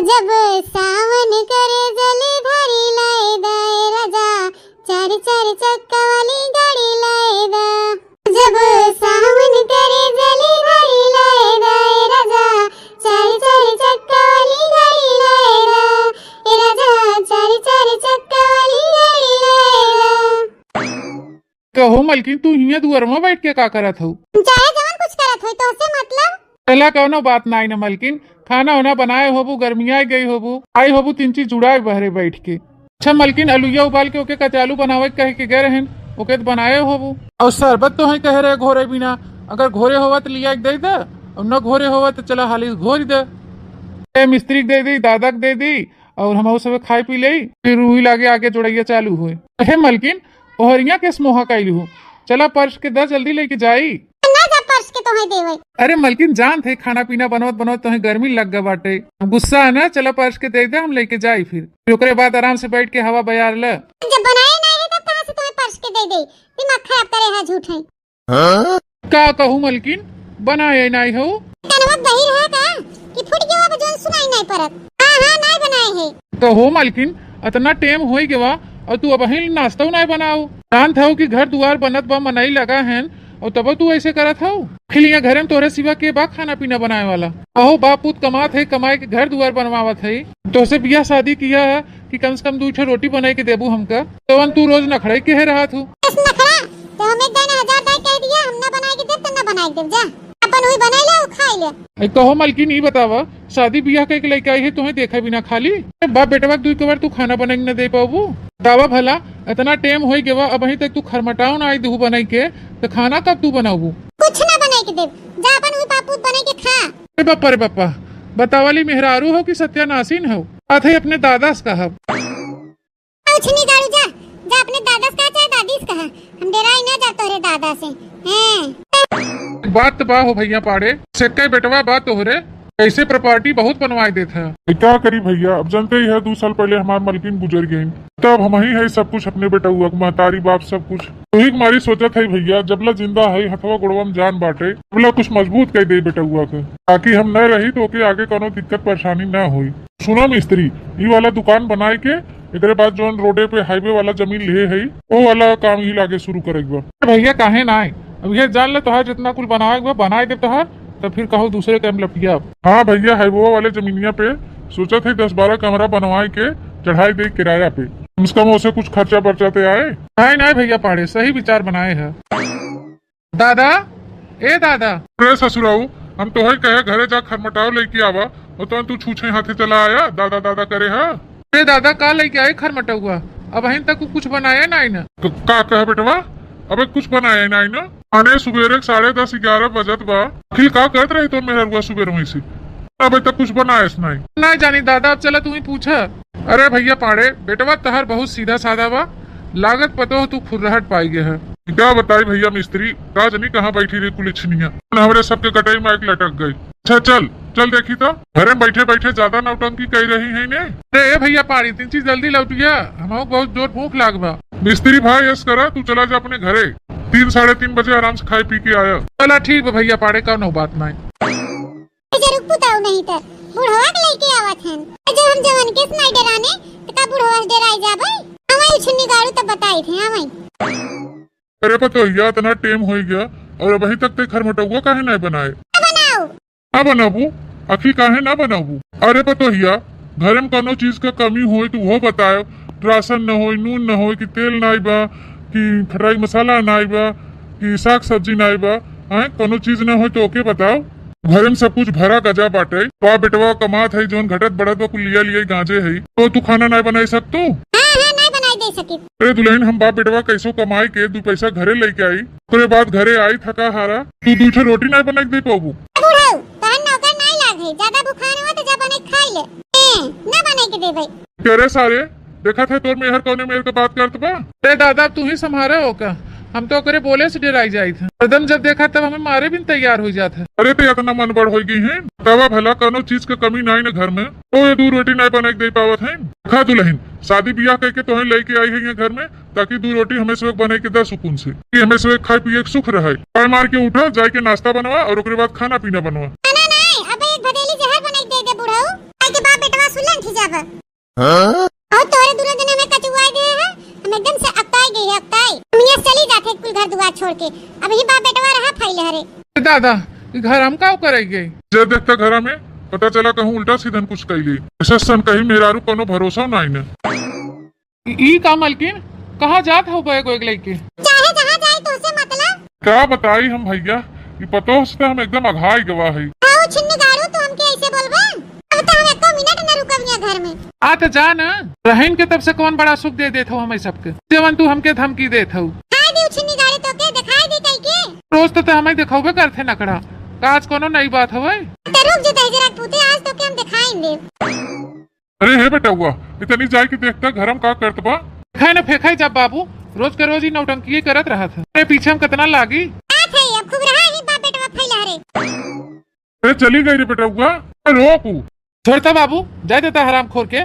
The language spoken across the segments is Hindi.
जब सावन करे जलधारी लाए दाए राजा, चार चार चक्का वाली गाड़ी लाए दा। जब सावन करे जलधारी लाए दाए राजा, चार चार चक्का वाली गाड़ी लाए दा। ए राजा चार चार चक्का वाली गाड़ी लाए दा। कहो मलकिन, तू हियां दुआर में बैठ के का करत हो? चाहे जवन कुछ करत होई तो उससे मतलब चला कौनो बात ना न मलकिन, खाना वाना बनाए होबू, गर्मिया गई होबू, आई होबू तीन चीज जुड़ाए बहरे बैठ के। अच्छा मलकिन, अलुइया उबाल के ओके कचालू बनावे कह के गए रहन, ओके तो बनाए होबू। और शरबत तो है कह रहे घोरे बिना, अगर घोरे होवा तो लिया के दे दे, और न घोरे होवा तो चला हाली घोर दे। मिस्त्री दे दी, दादा दे दी, और हम सब खाई पी ले, फिर रूही लागे आगे जोड़ैया चालू हुए। हे मलकिन, ओहरिया के मोहा कैलू हूँ, चला पर्स के दस जल्दी लेके जाई। के तो है देवे। अरे मलकिन, जान थे खाना पीना बनवत बनवत तो गर्मी लग गया बाटे, गुस्सा है ना, चला पर्स के दे दे, हम लेके जाई, फिर ओकरे बाद आराम से बैठ के हवा बयार ले। जब बनाए नहीं है तब कहां से तुम्हें पर्स के दे दे? दिमाग खराब करे है, झूठ है। का कहूँ मलकिन, बनाए नहीं हो कनवा बहिर है का कि फुट गया अब जोन सुनाई नहीं परत। हां नहीं बनाए है तो हो मलकिन, इतना टेम हो गया और तू अब ही नाश्ता नहीं बनाओ। जान था कि घर दुआर बनत बा, मनई लगा है, और तब तू ऐसे करत हो। फिर यहाँ घर में तोरे सिवा के बा खाना पीना बनाए वाला। अहो बाप पुत कमात है, कमाए के घर दुआर बनवावत है। तो से बियाह शादी किया है कि कम से कम 2 रोटी बनाए के देबू हमका, तो तू रोज नखड़े के है रहा तू। नखड़ा तो हम एक दिन 1000 दाई कह दिया, हम ना बनाए के देब त ना बनाए के देब, जा अपन वही बनाई ले और खाई ले। कहो मलकिन, ई बतावा, शादी बियाह के लेके आई है, तुम्हें देखा बिना खाली बाप बेटवा 2 बार तू खाना बना के न दे पाबू? दावा भला इतना टेम हो गया, अब अभी तक तू खरमटाओ ना आई दू बनाई के, तो खाना कब तू बनाऊ? कुछ ना बनाई के देब, जा अपन वही पापूत बनाई के खा। अरे बापा रे बापा, बतावाली मेहरारू हो कि सत्यानासीन हो? आथे अपने दादा से कहा उछनी गाड़ू, जा जा अपने दादा से कहा चाहे दादी से कहा, हम डेराई ना जा तोरे दादा से। हैं बात तो बा हो भैया पाड़े, सेक्के बेटवा बात तोहरे ऐसे प्रॉपर्टी बहुत बनवाए देता है। क्या करी भैया, अब जानते ही है 2 साल पहले हमारे मलकिन गुजर गई, तब हम ही है सब कुछ, अपने बेटा हुआ महतारी बाप सब कुछ। तो ही हमारी सोचत है भैया, जबला जिंदा है हथवा गुड़वा में जान बांटे, तबला कुछ मजबूत कर दे बेटा हुआ के, ताकि हम न रही तो ओके आगे कोनो दिक्कत परेशानी न हुई। सुना मिस्त्री, ये वाला दुकान बनाए के एकरे बाद जो रोडे पे हाईवे वाला जमीन लिए है, वो वाला काम ही लागे शुरू करेगा। भैया काहे ना आए, अब ये जान ले तोहार जितना कुल बनाए बनाए दे तोहार, तो फिर कहो दूसरे कैम लपिया। हाँ भैया, हाईवे वाले जमीनिया पे सोचा थे 10-12 कमरा बनवाए के चढ़ाई दे किराया पे, कम से कम उसे कुछ खर्चा बचाते आए। नहीं भैया पाड़े, सही विचार बनाए है। दादा, ए दादा। अरे ससुराऊ, हम तो है कहे घरे जा खरमटाओ लेके आवा, और तो तू छूछे हाथे चला आया, दादा दादा करे है। ए दादा, का लेके आए खरमटुआ? अब अभी तक कुछ बनाया नहीं ना। का कहे बेटवा, अबे कुछ बनाया नहीं ना? आने सुबेरे 10:30-11 बजत बा, आखिर का कहत रही तो मेहर हुआ सुबेरे में से, अबे तक कुछ बनाया नहीं जानी दादा, अब चला तू ही पूछा। अरे भैया पाड़े, बेटवा तहर बहुत सीधा साधा बा, लागत पतो हो तू खुरहट पाई गया है। क्या बताई भैया मिस्त्री, राजनी कहाँ बैठी रही कुलिछनिया, हमारे सबके कटाई माइक लटक गई। अच्छा चल चल देखी तो, घर में बैठे बैठे ज्यादा नौटंकी कर रही है ने। अरे भैया पाड़ी, 3 चीज जल्दी लौटिया, हमारे बहुत जोर भूख लाग बा। मिस्त्री भाई यस करा, तू चला जा अपने घरे, 3-3:30 बजे आराम से खाई पी के आया। चला ठीक है भैया पाड़े, का नो बात नहीं। नहीं तो बुढ़वा के लेके आवत हन, जो हम जवन के नहीं डराने तो का बुढ़वा डराई जा भाई, हमारी उछनी गाड़ू तो बताई थे हमें। अरे पतो या इतना टेम हो गया, और अभी तक ते खरमटुआ काहे नहीं बनाए? बनाओ ना बनाबू, आखिर काहे ना बनाबू? अरे पतो हिया, घर में कोनो चीज का कमी हो तो वो बताओ, राशन न हो, नून न हो, कि तेल नहीं बा, कि फ्राई मसाला नहीं बा, कि साग सब्जी नहीं बा, हैं कोनो चीज न हो तो ओके बताओ। घर में सब कुछ भरा गजा बाटे, पा बेटवा कमात है, जोन घटत बढ़त बा कुल लिया गांजे है, तो तू खाना नहीं बनाई सकतू? नहीं बनाई दे सके। अरे दुल्हन, हम बाप बेटवा कैसो कमाई के 2 पैसा घरे लेके आई, उसके बाद घरे आई थका हारा, तू 2 रोटी नहीं बना के दे पाबू? नौकर नहीं लागे, ज्यादा बुखार हो तो जा बने खाई ले, ना बने के दे भाई। अरे सारे देखा था तोर मेहर कौने मेहर का बात करत बा? अरे दादा, तू ही संभारे हो का, हम तो करे बोले से डराई जाई थे, कदम जब देखा तब हमें मारे भी तैयार हो जाते। अरे तो इतना मन बढ़ हो गई है, तवा भला कोनो चीज का कमी नहीं न घर में, तो ये 2 रोटी नहीं बना के दे पावत है। खा दुल्हन, शादी ब्याह करके तो लेके आई है घर में, ताकि 2 रोटी हमें से बने के 10 सुकून से, कि हमें से खाए पिए सुख रहे। पाए मार के उठा, जाए के नाश्ता बनवा और उसके बाद खाना पीना बनवा। नहीं, अब एक भदेली जहर बना के दे बुढ़ाऊ, ताकि बाप बेटवा बा। और तोरे दोनों जने हमें कचुआ दे है, हम एकदम से अकताई गई है, अकताई। मियां चली जाते कुल घर दुआर छोड़ के, अब ही बाप बेटवा रहा फैले हरे। दादा ये घर हम का करेंगे? जे देखता घर में पता चला कहूँ उल्टा सीधन कुछ कैली ऐसा सन कहीं मेहरारू कोनो भरोसा नहीं न। ई का मलकिन कहाँ जात हो बैग वैग लेके? चाहे जहाँ जाए तो उसे मतलब क्या बताई हम भैया, ये पतो से हम एकदम अघाई गवा है। आओ छिन्न गाड़ू तो हमके ऐसे बोलबा, अब तो हम एको मिनट न रुकब घर में। आ तो जा न, रहन के तब से कौन बड़ा सुख दे देत हो हमें सबके, जवन तू हमके धमकी देत हो। हाय दी छिन्न गाड़ी तो के दिखाई दी कई के। रोज तो हमें दिखावे करते नकड़ा, आज कोनो नई बात हवे? तो रुक जो जरा पूते, आज तो के हम दिखाएंगे। अरे हे बेटा हुआ इतनी जाए कि देखता घर में का करत बा। फेंकाई न फेंकाई जब बाबू रोज के रोज ही नौटंकी करत रहा था। अरे पीछे हम कितना लागी। बात है अब खूब रहा ही बाप बेटवा फैला रे। अरे चली गई रे बेटा हुआ, रोकू छोड़ता बाबू, जाए देता हराम खोर के,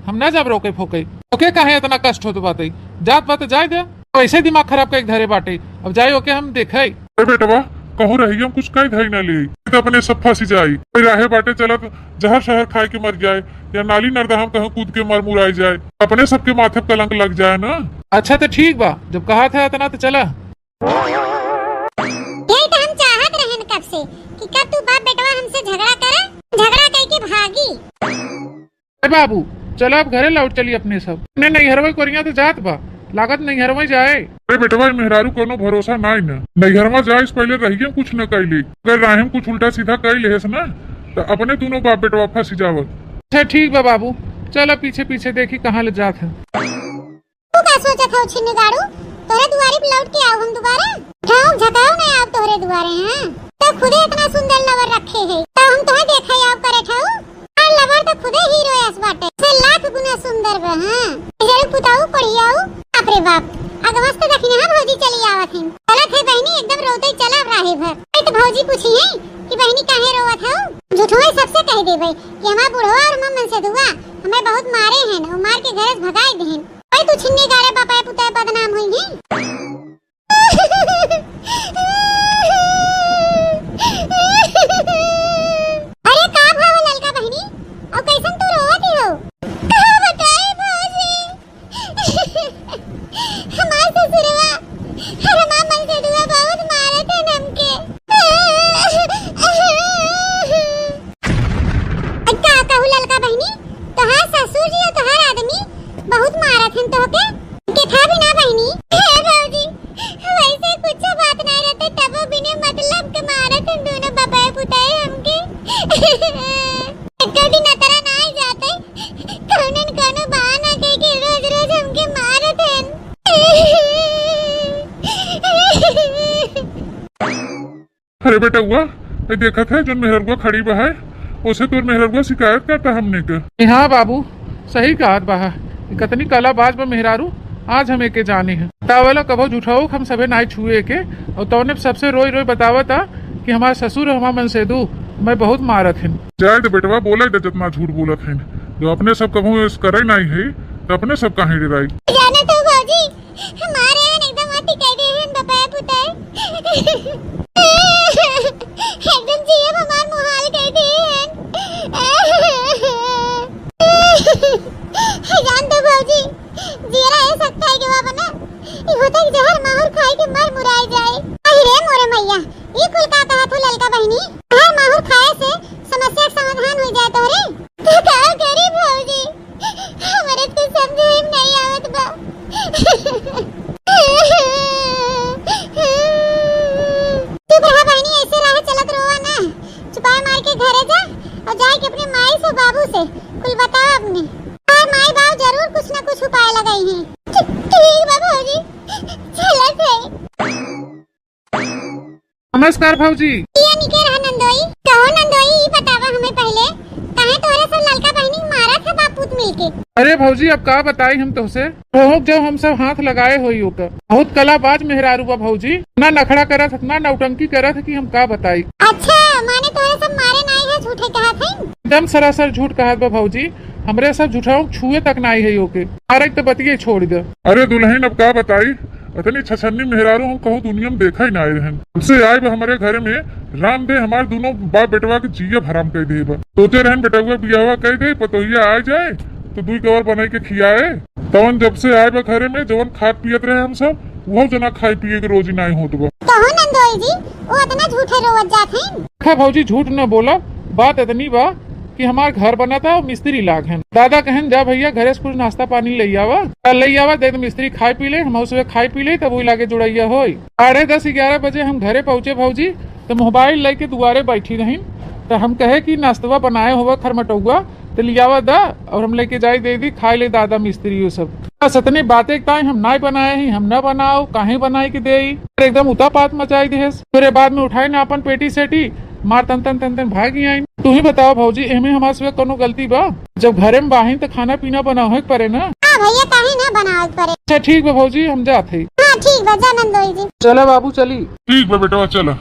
हम न जब रोके फोके। ओके काहे इतना कष्ट हो तो बात जात बात जाए दे, वैसे दिमाग खराब का एक धरे बाटे। अब जाए ओके हम देखे। अरे बेटवा कहूँ रही हम कुछ कई धई न ली तो अपने सब फंसी जाई, राहे बाटे चलत जहर शहर खाए के मर जाए या नाली नर्दा हम कहूँ कूद के मर मुराई जाए, अपने सबके माथे पे कलंक लग जाए ना। अच्छा तो ठीक बा, जब कहा था इतना तो चला। यही तो हम चाहत रहन कब से कि कब तू बाप बेटवा हमसे झगड़ा करे, झगड़ा कह के भागी। अरे बाबू चलो अब घरे लौट चली अपने सब। नहीं हरवई कोरिया तो जात बा, लागत नहीं हरवई जाए। अरे बेटवा मेहरारू कोनो भरोसा नहीं न, नैहरमा जाए इस पहले रहिए कुछ न कैली, अगर राहिम कुछ उल्टा सीधा कई लेस ना तो अपने दोनों बाप बेटवा फंसी जावत। अच्छा ठीक बा बाबू, चलो पीछे पीछे देखी कहाँ ले जात है। तू का सोचत हो छिन्न गाड़ू, तोरे दुआरी पे लौट के आओ हम दोबारा? ठाऊ झकाऊ नहीं आओ तोरे दुआरे हैं, तो खुदे इतना सुंदर लवर रखे है तो हम तोहे देखा आओ करे ठाऊ। और लवर तो खुदे हीरो एस बाटे, से लाख गुना सुंदर बा। हां जरूर पुताऊ पढ़ियाऊ। बाप रे बाप, अगवस तो देखिना हां भौजी चली आवत है। चलत है बहनी एकदम रोते चला राहे भर। तो भौजी पूछी है कि बहनी काहे रोवत हो? झूठो सबसे कह देबे कि हमार बुढ़वा और मम्मन से दुआ हमें बहुत मारे हैं, वो मार के घर भगाई देहन। ओए तू छिन्ने गाड़े बापा पुता बदनाम होई है। अरे का भाव ललका बहनी, और कैसन तू रोवत हो? का बताए भौजी, हमार ससुरवा हर मामन से दुआ बहुत मारे थे हमके। का कहू ललका बहनी, तोहार ससुर जी और तोहार आदमी बहुत मारत हैं तोहके के था भी ना बहनी? हे भौजी वैसे कुछ बात नहीं रहते, तब बिना मतलब के मारत हैं दोनों बाबा पुताए हमके। कभी न तरह ना ही जाते, कौनन कोनो बहाना कह के रोज रोज हमके मारत हैं। अरे बेटा हुआ ये देखा था जो मेहरगुआ खड़ी बा है, उसे तो मेहरगुआ शिकायत करता हमने के। हाँ बाबू सही कहा बहा, कितनी कला बाज बा मेहरारू, आज हम एके जाने हैं। तावला कभो झूठाओ हम सबे नाई छुए के, और तौने सबसे रोई रोई बतावा था कि हमारे ससुर हमार मन से दू मैं बहुत मारत हैं। जाए तो बेटवा बोला जितना झूठ बोलत है, जो अपने सब कभू करे नहीं है तो अपने सब कहीं डराई। जाने तो भौजी हमारे हैं एकदम आती कह दे हैं बाबा पुताए। एकदम जीव हमार मुहाल कह दे हैं। जान तो भौजी जीरा है सकता है कि वो बना ये होता है जहर माहौर खाए के मर मुराई जाए। अरे मोरे मैया ये कुल का कहा था ललका बहनी, जहर माहौर खाए से समस्या का समाधान हो जाए तोरे। तो क्या करी भौजी, हमारे तो समझे नहीं आवत बा। चुप रहा बहनी, ऐसे राह चलत रोवा ना, चुपाए मार के घरे जा और जाए के अपने माई से बाबू से कुल बता अपने। और माई बाबू जरूर कुछ न कुछ उपाय लगाई हैं। ठीक बा भौजी चलत है। नमस्कार भौजी। ये निके रहा नंदोई, कहो नंदोई ये बतावा हमें पहले काहे तोरे सब ललका बहनी मारा था बापूत मिलके? अरे भौजी अब का बताई हम तुझसे, जो हम सब हाथ लगाए हुई होकर बहुत कलाबाज मेहरारू बा भौजी, ना नखड़ा करत ना नौटंकी करत कि हम का बताई। अच्छा माने तोरे सब मारे नहीं है, झूठे कहा थे? एकदम सरासर झूठ कहत बा भौजी, हमरे सब झूठाओं छुए तक नहीं है ओके, अरे तो बतिये छोड़ दे। अरे दुल्हन अब का बताई, इतनी छछन्नी मेहरारू हम कहूँ दुनिया में देखा ही ना रहन। हमसे आए हमारे घर में राम दे हमारे दोनों बाप बेटवा के जिया हराम कह दे, सोचे रहन बेटवा बियावा कह दे पतोहिया आ जाए तो 2 कवर बनाई के खियाए। तवन जब से आए बा घरे में जवन खात पियत रहे हम सब वो जना खाई पिए के रोज ही नहीं होत बा। कहो नंदोई जी वो इतना झूठे रोवत जात हैं। देखा भौजी झूठ न बोला, बात इतनी बा कि हमार घर बना था और मिस्त्री लाग हैं। दादा कहन जा भैया घरे से कुछ नाश्ता पानी ले आवा, ले आवा दे तो मिस्त्री खाई पी ले, हम उसमें खाई पी ले तब वही लागे जुड़ैया हो। 10:30-11 बजे हम घरे पहुँचे भौजी तो मोबाइल लेके दुआरे बैठी रही तो हम कहे कि नाश्तवा बनाए हुआ खरमटौआ तो लियावा दा और हम लेके जाए दे दी खाई ले दादा मिस्त्री वो सब। बस इतनी बातें ताई हम ना बनाए ही, हम न बनाओ काहे बनाई के दे एकदम उतापात मचाई दे। फिर बाद में उठाए ना अपन पेटी सेटी मार तन तन तन तन भागी आई। तू ही बताओ भौजी एमे हमारे से कोनो गलती बा? जब घरे में बाहिन तो खाना पीना बनावे पड़े ना। हां भैया काहे ना बनावत पड़े। अच्छा ठीक बा भौजी हम जाते ही। हां ठीक बा जा नंदोई जी। चला बाबू चली। ठीक बा बेटा चला।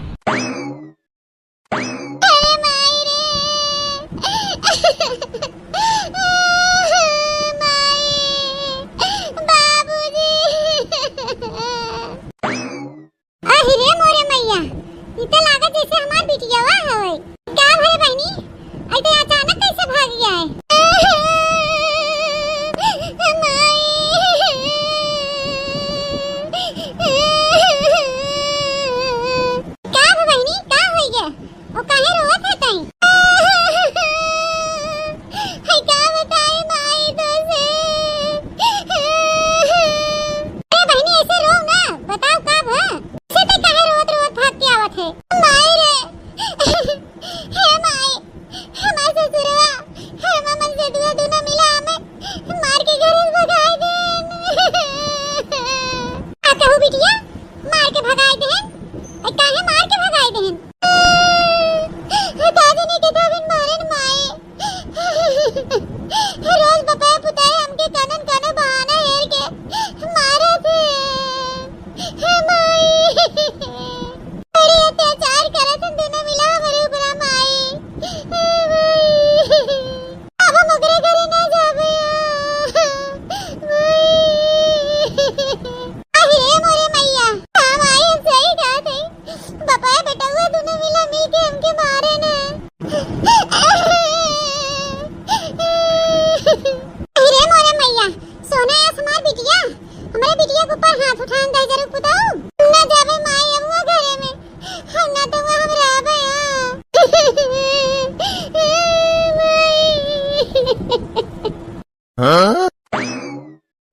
अरे माई रे माई बाबूजी अरे मोरे मैया ई तो लागत जैसे हमार बिटिया हवे। का भई बहनी आई तो अचानक कैसे भाग गया है?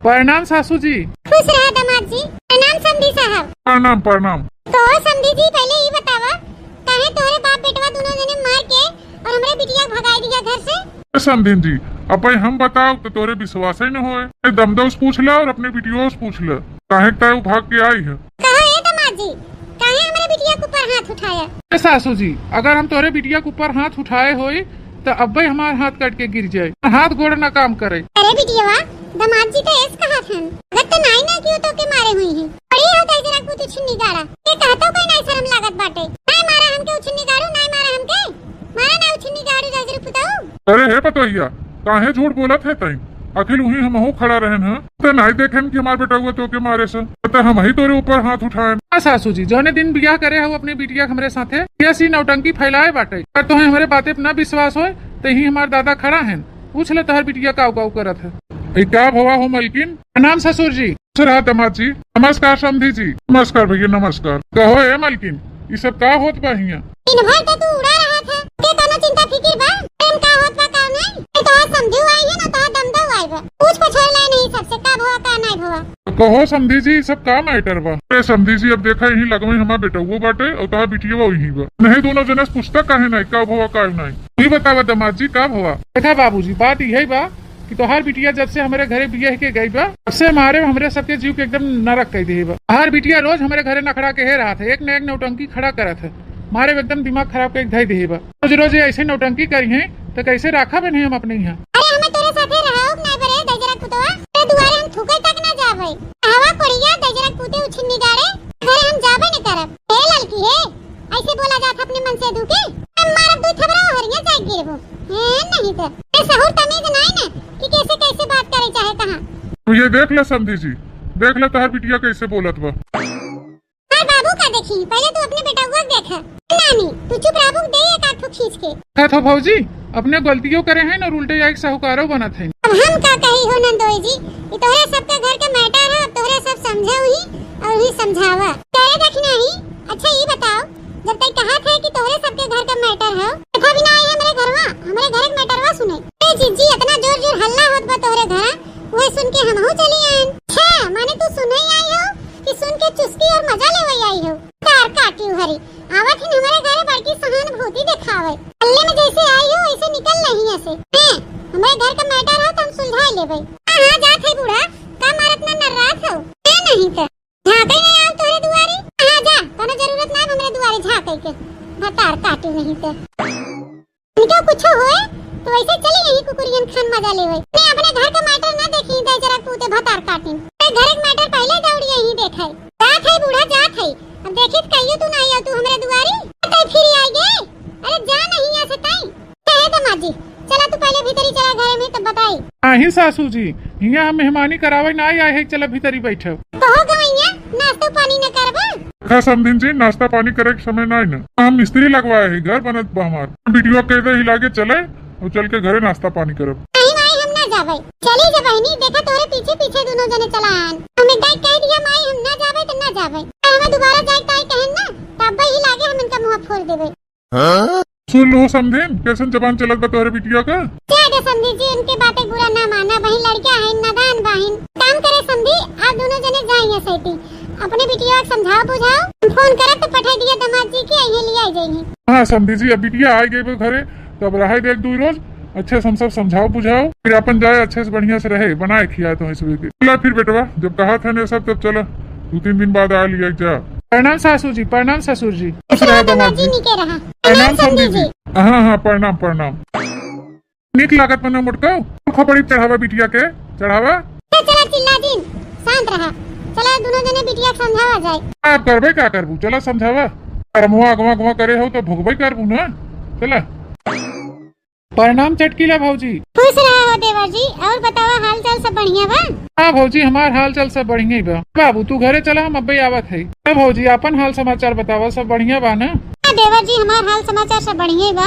प्रणाम सासू जी। खुश रहा दामाद जी। प्रणाम समधी साहब। प्रणाम प्रणाम। तो समधी जी पहले ये बतावा काहे तोरे बाप बेटवा दोनों जने मार के और हमरे बिटिया भगाई दिया घर से? समधीन जी अब हम बताओ तो तोरे विश्वास ही न होए। दमदोस पूछ ला और अपने बिटियों से पूछ ला काहे तय भाग के आई है। कहा है दामाद जी काहे हमरे बिटिया के ऊपर हाथ उठाया? सासू जी अगर हम तोरे बिटिया के ऊपर हाथ उठाए होई तो अब हमार हाथ कट के गिर जाए, हाथ गोड़ न काम करे। अरे बिटिया दामाद जी तो ऐस कहा था अगर तो नाई ना क्यों तो के मारे हुई है। बड़ी होता है जरा कुछ उछनी गाड़ा ये कहतो कोई नहीं शर्म लागत बाटे। नहीं मारा हमके उछनी गाड़ू नहीं मारा हमके मारा ना उछनी गाड़ू जजर पुताऊ। अरे है पतोहिया काहे झूठ बोलत है तई? आखिर वही हम हो खड़ा रहन है तो नहीं देखेन कि हमार बेटा हुआ तो के मारे से तो हम ही तोरे ऊपर हाथ उठाए। सासू जी जोने दिन बियाह करे हो अपने बिटिया हमरे साथे कैसी नौटंकी फैलाए बाटे। अगर तुम्हें हमारे बातें पे न विश्वास हो तो ही हमार दादा खड़ा है पूछ ले तोहर बिटिया का उकाऊ करत है। क्या भवा हो मलकिन? प्रणाम ससुर जी। रहा दामाद जी। नमस्कार समधी जी। नमस्कार भैया नमस्कार। कहो है मलकिन ये सब का होत बा हिया? दिन भर तो तू उड़ा रहा था के कोनो चिंता फिकिर बा प्रेम का होत बा का नहीं? तो समझू आई है ना तो दमदम आई बा पूछ पछाड़ ले नहीं सबसे का भवा का नहीं भवा। कहो समधी जी सब का मैटर बा? अरे समधी जी अब देखा यही लगमे हमार बेटा वो बाटे और कहा बिटिया वही बा नहीं दोनों जनस पूछता काहे नहीं का भवा का नहीं? नहीं बतावा दामाद जी का भवा? देखा बाबूजी बात यही बा कि तोहार बिटिया जब से हमारे घरे बियाह के गई बा तब से हमरे सबके जीव के एकदम नरक कह दी बा। हमार बिटिया रोज हमारे घरे नखड़ा के हे रहा था एक न एक नौटंकी खड़ा करत है मारे एकदम दिमाग खराब के धई दी बा। रोज रोज ऐसे नौटंकी करी है तो कैसे राखा बने हम अपने यहाँ? अरे हमें तेरे साथे रहाओ नहीं बरे दजरक पुतवा तेरे दुआरे हम थूके तक ना जावे हवा पड़िया दजरक पुते उछनी गाड़े घरे हम जावे न करब। ए लड़की है ऐसे बोला जात अपने मन से दुके हम मारब दू थबरा हरिया जाय गिरबो है नहीं तो ए सहूर तमीज नहीं ना कि कैसे कैसे बात करे चाहे कहां। तो ये देख ले समधी जी देख ले तोहर बिटिया कैसे बोलत बा। हां बाबू का देखी पहले तू अपने बेटा को देखा नानी तू चुप रहबू दे एक आंख खींच के। था तो भौजी अपने गलतियों करे हैं और उल्टे एक साहूकारों बनत है। अब हम का कही हो नंदोई जी, ये तोहरे सबका घर का मैटर है, तोहरे सब समझे ही और ही समझावा करे देखना ही। अच्छा ये बताओ, जब तक कहा था कि तोहरे सबके घर का मैटर है, तथा भी ना आई हमारे घरवा, हमारे घर का मैटरवा सुने। ए जीजी इतना जोर जोर हल्ला होत बा तोहरे घर, वही सुन के हम हो चली आइन। अच्छा माने तू सुने ही आई हो कि सुन के चुस्की और मजा लेवे आई हो? तार काटी हरी आवत ही हमारे घर बड़की सहानुभूति दिखावे, हल्ले में जैसे आई हो वैसे निकल नहीं ऐसे। हैं हमारे घर का मैटर है तो हम सुलझा लेबै। हां जात है बूढ़ा, का मारत ना नर्रात हो ए नहीं त झाके नहीं आव तोरे दुआरी। हां जा, कोनो जरूरत ना हमरे दुआरी झाके के, भतार काटी नहीं त इनका कुछ होए तो वैसे चली नहीं कुकुरियन खान मजा लेवे। मैं अपने घर का मैटर ना देखी दे जरा कूते भतार काटी, ए घर का मैटर पहले दौड़ी यही देखाई। जात है बूढ़ा जात है, अब देखित कहियो तू नहीं आ तू हमरे दुआरी तै फिर आई गे। अरे जा नहीं आ सताई कहे दमाजी, चला तू पहले भीतरी चला घर में तब बताई। आही सासू जी, यहाँ हम मेहमानी करावे ना आए है, चला भीतरी बैठो। कहो गवैया नाश्ता पानी न करबा? खा समधिन जी, नाश्ता पानी करे के समय नहीं ना, हम मिस्त्री लगवाए है, घर बनत बा हमार। बिटिया कह दे हिला के चले और चल के घरे नाश्ता पानी करब। नहीं माई हम ना जाबै, चली जा बहनी, देखा तोरे पीछे पीछे दोनों जने चला आन। हमें गाय कह दिया माई हम ना जाबै त ना जाबै, हमें दोबारा जाए ताई कहन ना तब ही लागे हम इनका मुंह फोड़ देबै। सुन लो समधिन, कैसन जबान चलत बा तोहरे बिटिया का? क्या दे समझी जी, उनके बातें बुरा ना माना, बहन लड़कियां हैं नादान बहन। काम करे समझी, आप दोनों जने जाएंगे सैती, अपने बिटिया को समझाओ बुझाओ, फोन करत तो पठाई दिया दामाद जी के यही ले आई जाएंगे। हाँ समझी जी, अब बिटिया आ गई घरे तब रहे देख 2 रोज अच्छे से हम सब समझाओ बुझाओ, फिर अपन जाए अच्छे से बढ़िया से रहे, बनाए खिया तो सुबह चला फिर बेटवा, जब कहा था ने सब तब चला 2-3 दिन बाद आ लिया जा। प्रणाम सासू जी, प्रणाम ससुर जी। खुश रहे दामाद जी। निके रहा। प्रणाम समझी जी। हाँ हाँ प्रणाम प्रणाम। निक लागत मना मुटका खपड़ी चढ़ावा बिटिया के चढ़ावा। चला चिल्ला दिन शांत रहा, चला दोनों जने बिटिया को समझावा जाए। आप करबे क्या करबू, चला समझावा, मुआ अगवा करे हो तो भोगबे करबू ना, चला। प्रणाम चटकीला भौजी। खुश रहा हो देवर जी, और बतावा हाल चाल सब बढ़िया बा? हाँ भौजी, हमार हाल चाल सब बढ़िया बा। बाबू तू घरे चला, हम अब्बे आवत है। भौजी अपन हाल समाचार बतावा, सब बढ़िया बा ना? देवर जी हमार हाल समाचार सब बढ़िया बा।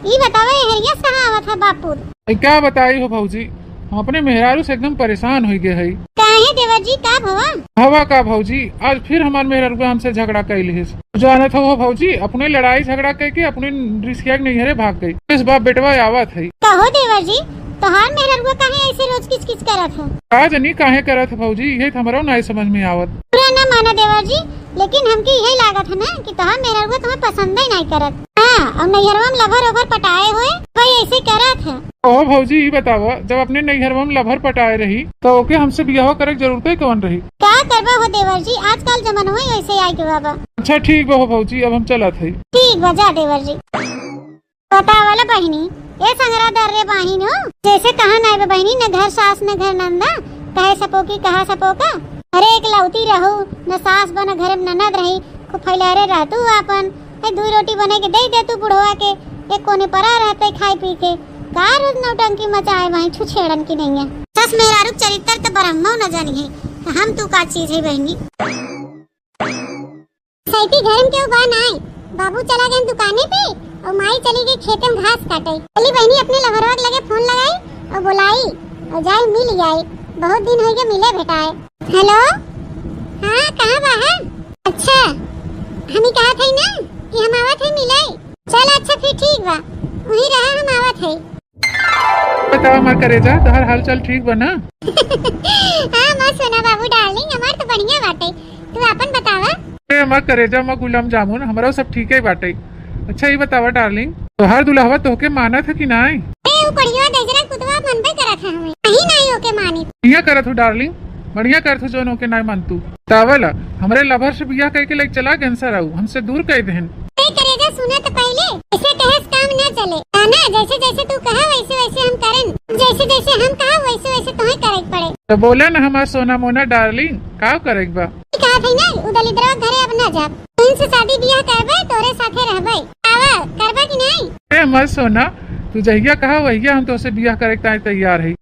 ये बतावा हरिया कहाँ आवत है बापुर? क्या बताई हो भौजी, हम अपने मेहरारू से एकदम परेशान हो गए है। काहे देवर जी का भवा? हवा का भौजी, आज फिर हमार मेहरारू हमसे झगड़ा कैली है। जानत हो भौजी, अपने लड़ाई झगड़ा करके अपने रिश्तिया के नैहरे भाग गई। इस बार बेटवा आवत है। कहो देवर जी, तोहार मेहरारू काहे ऐसे रोज किच किच करत है? आज नहीं काहे करत है भौजी, ये हमारा नहीं समझ में आवत। पूरा ना माना देवर जी, लेकिन हमके यही लागत है ना कि तोहार मेहरारू तुम्हें पसंद ही नहीं करत। हाँ, और नैहरवा में लभर ओभर पटाए हुए वही ऐसे करत है। ओ भौजी ये बतावा, जब अपने नैहरवा में लभर पटाए रही तो ओके हमसे बियाह करे की जरूरत कौन रही? क्या करबा हो देवर जी, आजकल जमाना ही ऐसे आई के बाबा। अच्छा ठीक बा हो भौजी, अब हम चलत है। ठीक बजा देवर जी। बतावला बहिनी, ये संगरा दर रे बहिन हो, जैसे कहा नहीं बे बहिनी, न घर सास न घर नंदा, कहे सपो की कहा सपो का, अरे एक लौती रहू न सास बन घर में ननद रही, खूब फैलारे रहतू अपन, 2 रोटी बने के दे दे तू बुढ़वा के, एक कोने परा रहते खाई पी के, का रोज नौटंकी मचाए वहीं छुछेड़न की नहीं है। सस मेहरारू चरित्र तो ब्रह्मो न जानी है, तो हम तू का चीज है बहनी। सैती घर में क्यों बा नहीं, बाबू चला गए दुकाने पे और माई चली गई खेत में घास काटे। चली बहनी अपने लभरवा के लगे फोन लगाई और बुलाई और जाई मिल जाए, बहुत दिन हो गए मिले भेटाए। हेलो हाँ कहाँ बा है? अच्छा हम ही कहा थे ना कि हम आवत है मिले। चल अच्छा फिर ठीक बा, वही रहा हम आवत है। बताओ हमार करेजा, तोहर हाल चाल ठीक बा ना? हाँ मैं सोना बाबू डार्लिंग, हमार तो बढ़िया बाटे, तू अपन बतावा। हमार करेजा में गुलाम जामुन हमारा सब ठीक है बाटे। अच्छा ये बतावा डार्लिंग, तोहार दुल्हवा तोहके मानत है कि नहीं? ए उपड़िया देजरा कुतवा मनबे करत है, हमें नहीं ओके मानी। बढ़िया करत हो डार्लिंग, बढ़िया करत हो, जो ओके नहीं मानतू। तावला हमरे लभर से बियाह करके लेके चला कैंसर रहू, हमसे दूर कह देहन। करेगा सुना तो पहले, ऐसे कहस काम ना चले ना, जैसे जैसे तू कहा वैसे वैसे हम करें, जैसे जैसे हम कहा वैसे वैसे तुम्हें करे पड़े। तो बोले ना हमार सोना मोना डार्लिंग, का करे बा? कहा थी ना उदलिद्रवा घरे अब ना जा, इनसे शादी बियाह करबे तोरे साथे रहबे, आवा करबे कि नहीं? ए मत सोना, तू जहिया कहा वहिया हम तो से बियाह करे के तैयार है।